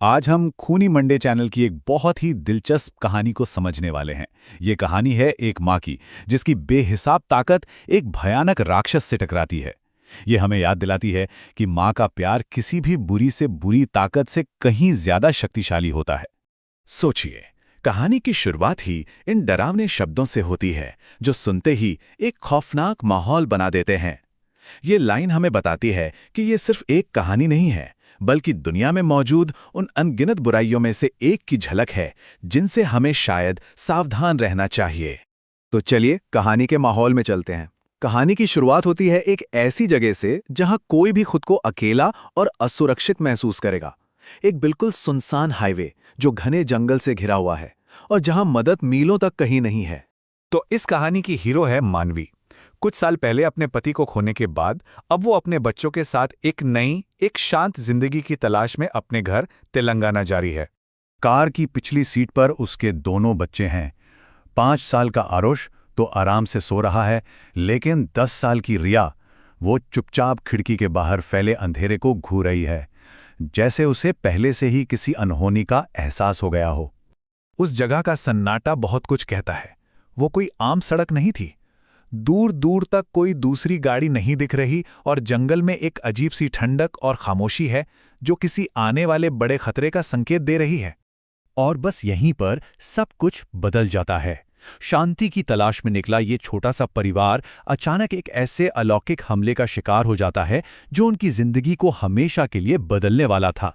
आज हम खूनी मंडे चैनल की एक बहुत ही दिलचस्प कहानी को समझने वाले हैं। ये कहानी है एक माँ की, जिसकी बेहिसाब ताकत एक भयानक राक्षस से टकराती है। ये हमें याद दिलाती है कि माँ का प्यार किसी भी बुरी से बुरी ताकत से कहीं ज्यादा शक्तिशाली होता है। सोचिए, कहानी की शुरुआत ही इन डरावने शब्दों से होती है जो सुनते ही एक खौफनाक माहौल बना देते हैं। ये लाइन हमें बताती है कि ये सिर्फ एक कहानी नहीं है, बल्कि दुनिया में मौजूद उन अनगिनत बुराइयों में से एक की झलक है जिनसे हमें शायद सावधान रहना चाहिए। तो चलिए कहानी के माहौल में चलते हैं। कहानी की शुरुआत होती है एक ऐसी जगह से जहां कोई भी खुद को अकेला और असुरक्षित महसूस करेगा। एक बिल्कुल सुनसान हाईवे जो घने जंगल से घिरा हुआ है और जहां मदद मीलों तक कहीं नहीं है। तो इस कहानी की हीरो है मानवी। कुछ साल पहले अपने पति को खोने के बाद अब वो अपने बच्चों के साथ एक शांत जिंदगी की तलाश में अपने घर तेलंगाना जा रही है। कार की पिछली सीट पर उसके दोनों बच्चे हैं। 5 साल का आरुष तो आराम से सो रहा है, लेकिन 10 साल की रिया, वो चुपचाप खिड़की के बाहर फैले अंधेरे को घूर रही है, जैसे उसे पहले से ही किसी अनहोनी का एहसास हो गया हो। उस जगह का सन्नाटा बहुत कुछ कहता है। वो कोई आम सड़क नहीं थी। दूर दूर तक कोई दूसरी गाड़ी नहीं दिख रही और जंगल में एक अजीब सी ठंडक और खामोशी है जो किसी आने वाले बड़े खतरे का संकेत दे रही है। और बस यहीं पर सब कुछ बदल जाता है। शांति की तलाश में निकला ये छोटा सा परिवार अचानक एक ऐसे अलौकिक हमले का शिकार हो जाता है जो उनकी जिंदगी को हमेशा के लिए बदलने वाला था।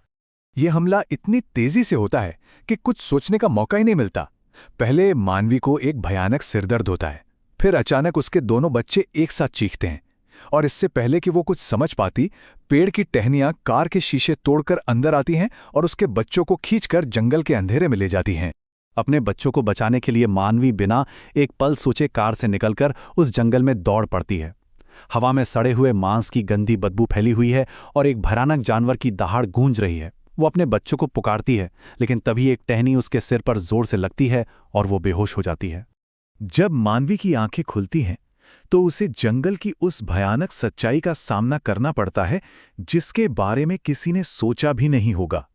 ये हमला इतनी तेजी से होता है कि कुछ सोचने का मौका ही नहीं मिलता। पहले मानवी को एक भयानक सिरदर्द होता है, फिर अचानक उसके दोनों बच्चे एक साथ चीखते हैं और इससे पहले कि वो कुछ समझ पाती, पेड़ की टहनियां कार के शीशे तोड़कर अंदर आती हैं और उसके बच्चों को खींचकर जंगल के अंधेरे में ले जाती हैं। अपने बच्चों को बचाने के लिए मानवी बिना एक पल सोचे कार से निकलकर उस जंगल में दौड़ पड़ती है। हवा में सड़े हुए मांस की गंदी बदबू फैली हुई है और एक भयानक जानवर की दहाड़ गूंज रही है। वो अपने बच्चों को पुकारती है, लेकिन तभी एक टहनी उसके सिर पर जोर से लगती है और वो बेहोश हो जाती है। जब मानवी की आंखें खुलती हैं तो उसे जंगल की उस भयानक सच्चाई का सामना करना पड़ता है जिसके बारे में किसी ने सोचा भी नहीं होगा।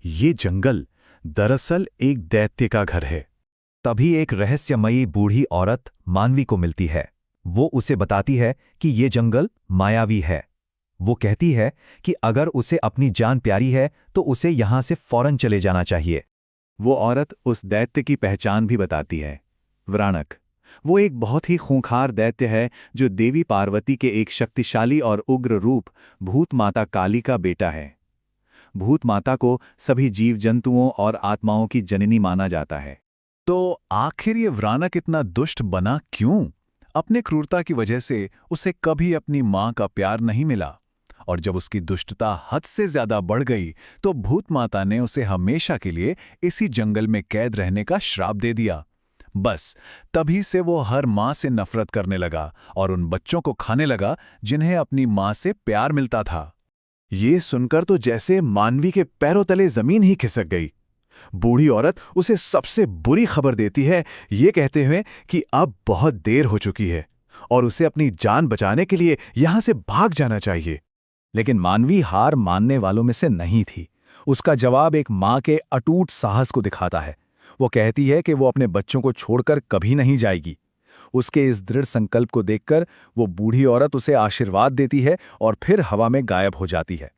ये जंगल दरअसल एक दैत्य का घर है। तभी एक रहस्यमयी बूढ़ी औरत मानवी को मिलती है। वो उसे बताती है कि ये जंगल मायावी है। वो कहती है कि अगर उसे अपनी जान प्यारी है तो उसे यहां से फौरन चले जाना चाहिए। वो औरत उस दैत्य की पहचान भी बताती है, व्राणक। वो एक बहुत ही खूंखार दैत्य है जो देवी पार्वती के एक शक्तिशाली और उग्र रूप भूत माता काली का बेटा है। भूत माता को सभी जीव जंतुओं और आत्माओं की जननी माना जाता है। तो आखिर ये व्राणक इतना दुष्ट बना क्यों? अपने क्रूरता की वजह से उसे कभी अपनी मां का प्यार नहीं मिला, और जब उसकी दुष्टता हद से ज्यादा बढ़ गई तो भूत माता ने उसे हमेशा के लिए इसी जंगल में कैद रहने का श्राप दे दिया। बस तभी से वो हर मां से नफरत करने लगा और उन बच्चों को खाने लगा जिन्हें अपनी मां से प्यार मिलता था। ये सुनकर तो जैसे मानवी के पैरों तले जमीन ही खिसक गई। बूढ़ी औरत उसे सबसे बुरी खबर देती है, ये कहते हुए कि अब बहुत देर हो चुकी है और उसे अपनी जान बचाने के लिए यहां से भाग जाना चाहिए। लेकिन मानवी हार मानने वालों में से नहीं थी। उसका जवाब एक मां के अटूट साहस को दिखाता है। वो कहती है कि वो अपने बच्चों को छोड़कर कभी नहीं जाएगी। उसके इस दृढ़ संकल्प को देखकर वो बूढ़ी औरत उसे आशीर्वाद देती है और फिर हवा में गायब हो जाती है।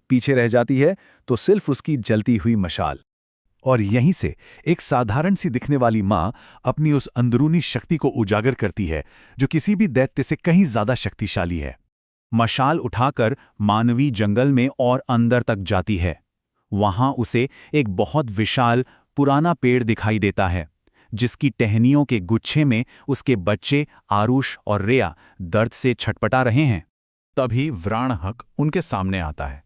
पीछे रह जाती है तो सिर्फ उसकी जलती हुई मशाल। और यहीं से एक साधारण सी दिखने वाली मां अपनी उस अंदरूनी शक्ति को उजागर करती है जो किसी भी दैत्य से कहीं ज्यादा शक्तिशाली है। मशाल उठाकर मानवी जंगल में और अंदर तक जाती है। वहां उसे एक बहुत विशाल पुराना पेड़ दिखाई देता है, जिसकी टहनियों के गुच्छे में उसके बच्चे आरुष और रेया दर्द से छटपटा रहे हैं। तभी व्राणहक उनके सामने आता है।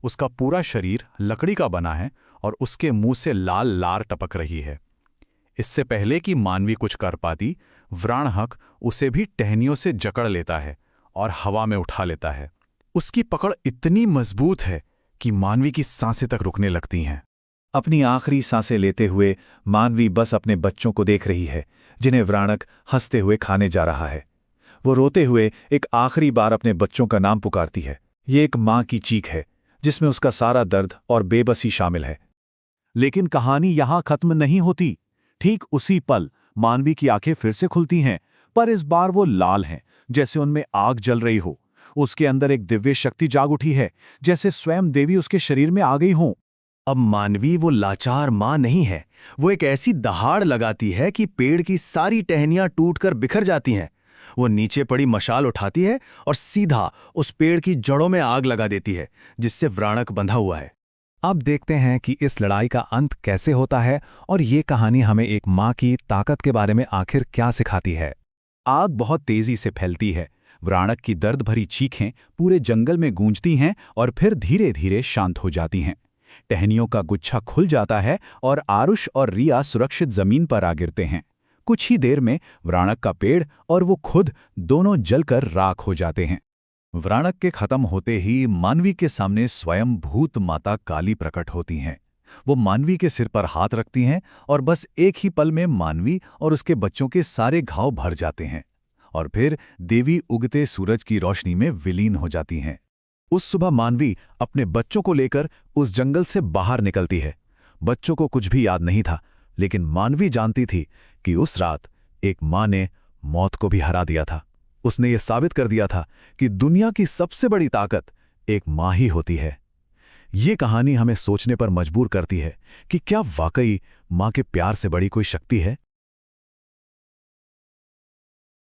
उसका पूरा शरीर लकड़ी का बना है और उसके मुंह से लाल लार टपक रही है। इससे पहले कि मानवी कुछ कर पाती, व्राणहक उसे भी टहनियों से जकड़ लेता है और हवा में उठा लेता है। उसकी पकड़ इतनी मजबूत है कि मानवी की सांसें तक रुकने लगती हैं। अपनी आखिरी सांसें लेते हुए मानवी बस अपने बच्चों को देख रही है, जिन्हें व्राणक हंसते हुए खाने जा रहा है। वो रोते हुए एक आखिरी बार अपने बच्चों का नाम पुकारती है। ये एक मां की चीख है जिसमें उसका सारा दर्द और बेबसी शामिल है। लेकिन कहानी यहां खत्म नहीं होती। ठीक उसी पल मानवी की आंखें फिर से खुलती हैं, पर इस बार वो लाल हैं, जैसे उनमें आग जल रही हो। उसके अंदर एक दिव्य शक्ति जाग उठी है, जैसे स्वयं देवी उसके शरीर में आ गई हो। अब मानवी वो लाचार मां नहीं है, वो एक ऐसी दहाड़ लगाती है कि पेड़ की सारी टहनियां टूटकर बिखर जाती हैं। वो नीचे पड़ी मशाल उठाती है और सीधा उस पेड़ की जड़ों में आग लगा देती है, जिससे व्राणक बंधा हुआ है। अब देखते हैं कि इस लड़ाई का अंत कैसे होता है और ये कहानी हमें एक माँ की ताकत के बारे में आखिर क्या सिखाती है। आग बहुत तेजी से फैलती है। व्राणक की दर्द भरी चीखें पूरे जंगल में गूंजती हैं और फिर धीरे धीरे शांत हो जाती हैं। टहनियों का गुच्छा खुल जाता है और आरुष और रिया सुरक्षित जमीन पर आ गिरते हैं। कुछ ही देर में व्राणक का पेड़ और वो खुद दोनों जलकर राख हो जाते हैं। व्राणक के खत्म होते ही मानवी के सामने स्वयं भूत माता काली प्रकट होती हैं। वो मानवी के सिर पर हाथ रखती हैं और बस एक ही पल में मानवी और उसके बच्चों के सारे घाव भर जाते हैं और फिर देवी उगते सूरज की रोशनी में विलीन हो जाती हैं। उस सुबह मानवी अपने बच्चों को लेकर उस जंगल से बाहर निकलती है। बच्चों को कुछ भी याद नहीं था, लेकिन मानवी जानती थी कि उस रात एक माँ ने मौत को भी हरा दिया था। उसने ये साबित कर दिया था कि दुनिया की सबसे बड़ी ताकत एक माँ ही होती है। ये कहानी हमें सोचने पर मजबूर करती है कि क्या वाकई माँ के प्यार से बड़ी कोई शक्ति है।